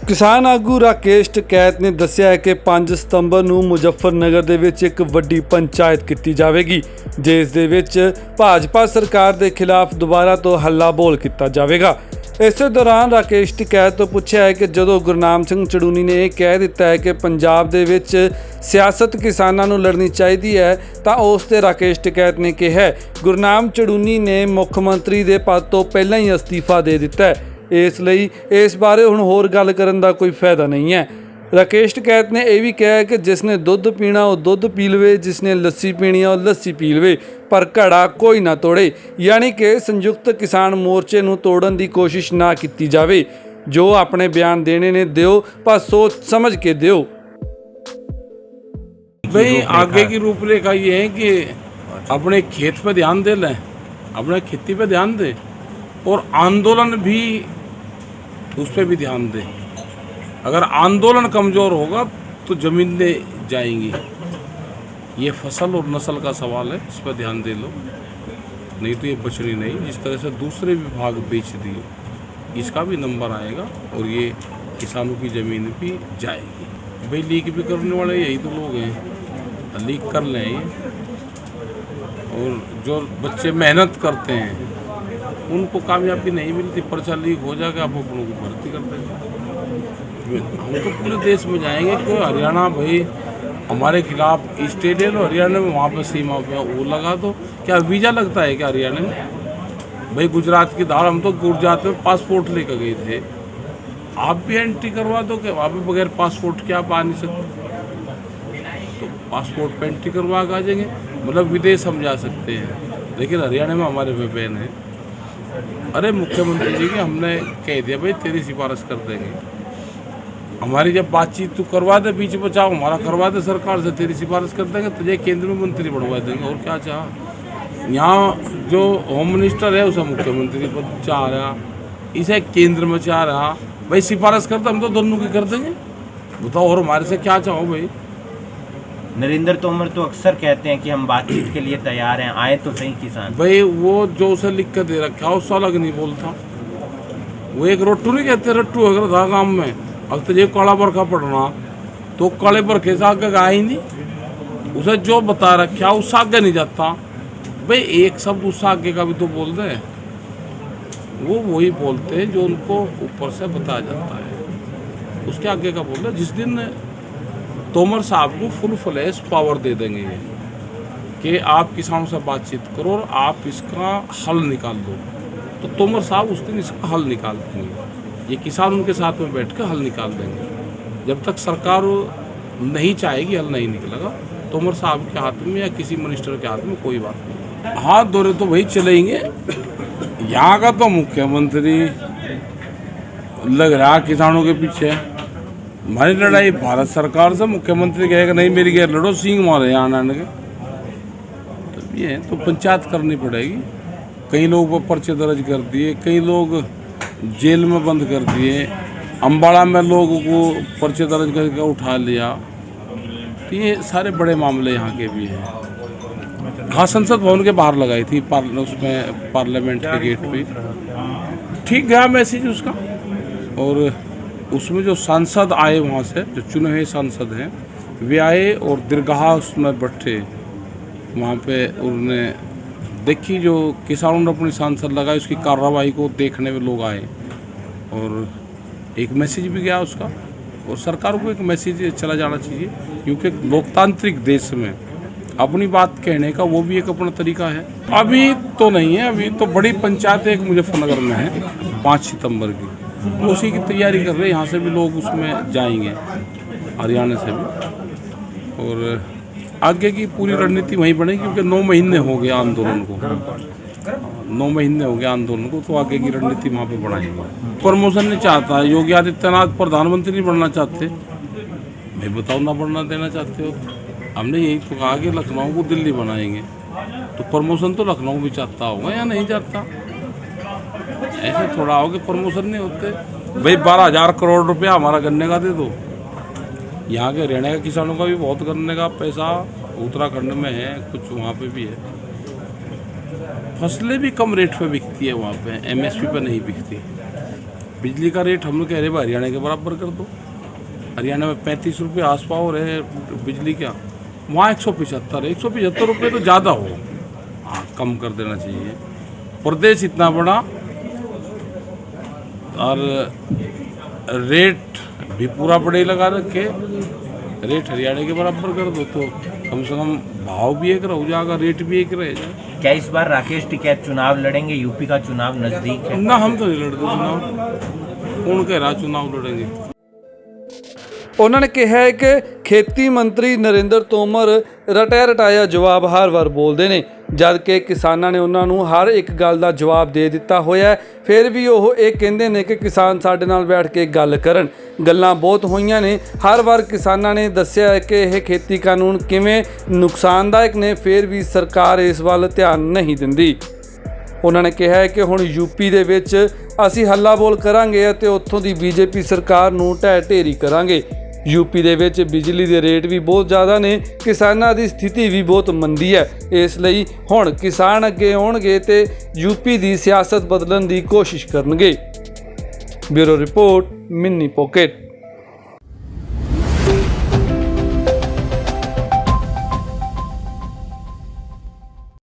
किसान आगू राकेश टकैत ने दस्सिया है कि 5 ਸਤੰਬਰ ਨੂੰ ਮੁਜ਼ੱਫਰਨਗਰ ਦੇ ਵਿੱਚ ਇੱਕ ਵੱਡੀ ਪੰਚਾਇਤ ਕੀਤੀ ਜਾਵੇਗੀ ਜਿਸ ਦੇ ਵਿੱਚ ਭਾਜਪਾ ਸਰਕਾਰ ਦੇ ਖਿਲਾਫ ਦੁਬਾਰਾ ਤੋਂ ਹੱਲਾ ਬੋਲ ਕੀਤਾ ਜਾਵੇਗਾ। ਇਸੇ ਦੌਰਾਨ ਰਾਕੇਸ਼ ਟਕੈਤ ਤੋਂ ਪੁੱਛਿਆ ਹੈ ਕਿ ਜਦੋਂ ਗੁਰਨਾਮ ਸਿੰਘ ਚੜੂਨੀ ਨੇ ਇਹ ਕਹਿ ਦਿੱਤਾ ਹੈ ਕਿ ਪੰਜਾਬ ਦੇ ਵਿੱਚ ਸਿਆਸਤ ਕਿਸਾਨਾਂ ਨੂੰ ਲੜਨੀ ਚਾਹੀਦੀ ਹੈ ਤਾਂ ਉਸ ਤੇ ਰਾਕੇਸ਼ ਟਕੈਤ ਨੇ ਕਿਹਾ ਗੁਰਨਾਮ ਚੜੂਨੀ ਨੇ ਮੁੱਖ ਮੰਤਰੀ ਦੇ ਪਦ ਤੋਂ ਪਹਿਲਾਂ ਹੀ ਅਸਤੀਫਾ ਦੇ ਦਿੱਤਾ ਹੈ, ਇਸ ਲਈ ਇਸ ਬਾਰੇ ਹੁਣ ਹੋਰ ਗੱਲ ਕਰਨ ਦਾ ਕੋਈ ਫਾਇਦਾ नहीं है। राकेश टकैत ने यह भी कहा है कि जिसने दुध पीना वो दुध पी लवे, जिसने लस्सी पीनी है वो लस्सी पी लवे, पर घड़ा कोई ना तोड़े, यानी कि संयुक्त किसान मोर्चे नूं तोड़न की कोशिश ना की जाए। जो अपने बयान देने ने दिओ, पर सोच समझ के दिओ। भाई आगे की रूपरेखा ये है कि अपने खेत पे ध्यान दे लें, अपने खेती पे ध्यान दें और आंदोलन भी उस पर भी ध्यान दें। अगर आंदोलन कमज़ोर होगा तो ज़मीनें जाएंगी। ये फसल और नस्ल का सवाल है, इस पर ध्यान दे लो, नहीं तो ये बचनी नहीं। जिस तरह से दूसरे विभाग बेच दिए इसका भी नंबर आएगा और ये किसानों की ज़मीन भी जाएगी। भाई लीक भी करने वाले यही तो लोग हैं, लीक कर लें ये। और जो बच्चे मेहनत करते हैं उनको कामयाबी नहीं मिलती, पर्चा लीक हो जाएगा, आप अपनों को भर्ती कर देंगे। हम तो पूरे देश में जाएंगे, क्यों हरियाणा भाई हमारे खिलाफ स्टेट है, तो हरियाणा में वहाँ पर सीमा पे वो लगा दो। क्या वीज़ा लगता है क्या हरियाणा में? भाई गुजरात की दाल हम तो गुजरात में पासपोर्ट लेकर गए थे, आप भी एंट्री करवा दो कि वहाँ पे बगैर पासपोर्ट के आप आ नहीं सकते, तो पासपोर्ट पर एंट्री करवा के आ जाएंगे। मतलब विदेश हम जा सकते हैं, लेकिन हरियाणा में हमारे पे बैन है। अरे मुख्यमंत्री जी की हमने कह दिया भाई तेरी सिफारिश कर देंगे, हमारी जब बातचीत तू करवा दे, बीच बचाओ हमारा करवा दे सरकार से, तेरी सिफारिश कर देंगे, तुझे केंद्र में मंत्री बढ़वा देंगे। और क्या चाह, यहाँ जो होम मिनिस्टर है उसे मुख्यमंत्री पद चाह रहा, इसे केंद्र में चाह रहा, भाई सिफारिश करते हम तो दोनों की कर देंगे। बताओ और हमारे से क्या चाहो भाई। नरेंद्र तोमर तो अक्सर कहते हैं कि हम बातचीत के लिए तैयार हैं, आए तो सही किसान। भाई वो जो उसे लिख कर दे रखा उससे अलग नहीं बोलता। वो एक रट्टू नहीं कहते, रट्टू अगर था गाँव में, अब तुझे काला बरखा पड़ना तो काले बरखे से आगे गा ही नहीं, उसे जो बता रखा उससे आगे नहीं जाता। भाई एक शब्द उससे आगे का भी तो बोल दे, वो वही बोलते हैं जो उनको ऊपर से बताया जाता है, उसके आगे का बोल दे। जिस दिन तोमर साहब को फुल फ्लैश पावर दे देंगे ये कि आप किसानों से बातचीत करो और आप इसका हल निकाल दो, तो तोमर साहब उस दिन इसका हल निकाल देंगे। ये किसान उनके साथ में बैठ कर हल निकाल देंगे। जब तक सरकार नहीं चाहेगी हल नहीं निकलेगा। तोमर साहब के हाथ में या किसी मिनिस्टर के हाथ में कोई बात नहीं। हाथ दौरे तो वही चलेंगे। यहाँ का तो मुख्यमंत्री लग रहा किसानों के पीछे। हमारी लड़ाई भारत सरकार से, मुख्यमंत्री कहेगा नहीं मेरी गैर लड़ो, सींग मारे यहाँ आने के, तो ये तो पंचायत करनी पड़ेगी। कई लोग पर पर्चे दर्ज कर दिए, कई लोग जेल में बंद कर दिए, अम्बाड़ा में लोगों को पर्चे दर्ज करके उठा लिया, तो ये सारे बड़े मामले यहाँ के भी हैं। हाँ, संसद भवन के बाहर लगाई थी, उसमें पार्लियामेंट के गेट पे ठीक गया मैसेज उसका। और उसमें जो सांसद आए वहाँ से, जो चुने हुए सांसद हैं वे आए और दीर्घा उसमें बैठे वहाँ पे, उन्होंने देखी जो किसानों ने अपनी सांसद लगाई उसकी कार्रवाई को देखने में लोग आए और एक मैसेज भी गया उसका। और सरकार को एक मैसेज चला जाना चाहिए, क्योंकि लोकतांत्रिक देश में अपनी बात कहने का वो भी एक अपना तरीका है। अभी तो नहीं है, अभी तो बड़ी पंचायत एक मुजफ्फरनगर में है 5 सितंबर की, उसी की तैयारी कर रहे हैं। यहाँ से भी लोग उसमें जाएंगे, हरियाणा से भी, और आगे की पूरी रणनीति वहीं बनेगी, क्योंकि 9 महीने हो गए आंदोलन को, 9 महीने हो गए आंदोलन को, तो आगे की रणनीति वहाँ पे बढ़ाएंगे। प्रमोशन नहीं चाहता है योगी आदित्यनाथ, प्रधानमंत्री नहीं बनना चाहते, मैं बताओ ना बनना देना चाहते हो। हमने यही तो कहा कि लखनऊ को दिल्ली बनाएंगे, तो प्रमोशन तो लखनऊ भी चाहता होगा या नहीं चाहता? ऐसे थोड़ा हो कि प्रमोशन नहीं होते। भाई 12,000 करोड़ रुपया हमारा गन्ने का दे दो। यहाँ के हरियाणा के किसानों का भी बहुत गन्ने का पैसा उत्तराखंड में है, कुछ वहाँ पे भी है। फसलें भी कम रेट पे बिकती है वहाँ पे, MSP पे नहीं बिकती। बिजली का रेट हम लोग कह रहे हैं हरियाणा के बराबर कर दो। हरियाणा में 35 रुपये आस पास हो रहे हैं बिजली का, वहाँ 175 रुपये तो ज़्यादा हो। हाँ, कम कर देना चाहिए। प्रदेश इतना बड़ा और रेट भी पूरा बड़े लगा रखे, रेट हरियाणा के बराबर कर दो तो कम से कम भाव भी एक रह जाएगा, रेट भी एक रह जाए। क्या इस बार राकेश टिकैत चुनाव लड़ेंगे? यूपी का चुनाव नजदीक है। ना, हम तो नहीं लड़ते चुनाव। कौन कह रहा चुनाव लड़ेंगे? ਉਹਨਾਂ ਨੇ ਕਿਹਾ ਹੈ ਕਿ ਖੇਤੀ ਮੰਤਰੀ ਨਰਿੰਦਰ ਤੋਮਰ ਰਟਾਇਆ ਜਵਾਬ ਹਰ ਵਾਰ ਬੋਲਦੇ ਨੇ, ਜਦ ਕਿ ਕਿਸਾਨਾਂ ਨੇ ਉਹਨਾਂ ਨੂੰ ਹਰ ਇੱਕ ਗੱਲ ਦਾ ਜਵਾਬ ਦੇ ਦਿੱਤਾ ਹੋਇਆ ਹੈ। ਫਿਰ ਵੀ ਉਹ ਇਹ ਕਹਿੰਦੇ ਨੇ ਕਿ ਕਿਸਾਨ ਸਾਡੇ ਨਾਲ ਬੈਠ ਕੇ ਗੱਲ ਕਰਨ। ਗੱਲਾਂ ਬਹੁਤ ਹੋਈਆਂ ਨੇ, ਹਰ ਵਾਰ ਕਿਸਾਨਾਂ ਨੇ ਦੱਸਿਆ ਹੈ ਕਿ ਇਹ ਖੇਤੀ ਕਾਨੂੰਨ ਕਿਵੇਂ ਨੁਕਸਾਨਦਾਇਕ ਨੇ, ਫਿਰ ਵੀ ਸਰਕਾਰ ਇਸ ਵੱਲ ਧਿਆਨ ਨਹੀਂ ਦਿੰਦੀ। ਉਹਨਾਂ ਨੇ ਕਿਹਾ ਹੈ ਕਿ ਹੁਣ ਯੂਪੀ ਦੇ ਵਿੱਚ ਅਸੀਂ ਹੱਲਾ ਬੋਲ ਕਰਾਂਗੇ ਅਤੇ ਉੱਥੋਂ ਦੀ ਬੀਜੇਪੀ ਸਰਕਾਰ ਨੂੰ ਢਹਿ ਢੇਰੀ ਕਰਾਂਗੇ। यूपी ਦੇ ਵਿੱਚ ਬਿਜਲੀ ਦੇ ਰੇਟ ਵੀ ਬਹੁਤ ਜ਼ਿਆਦਾ ਨੇ, ਕਿਸਾਨਾਂ ਦੀ ਸਥਿਤੀ ਵੀ ਬਹੁਤ ਮੰਦੀ ਹੈ। ਇਸ ਲਈ ਹੁਣ ਕਿਸਾਨ ਅੱਗੇ ਆਉਣਗੇ ਤੇ ਯੂਪੀ ਦੀ ਸਿਆਸਤ ਬਦਲਣ ਦੀ ਕੋਸ਼ਿਸ਼ ਕਰਨਗੇ। Bureau report, mini pocket.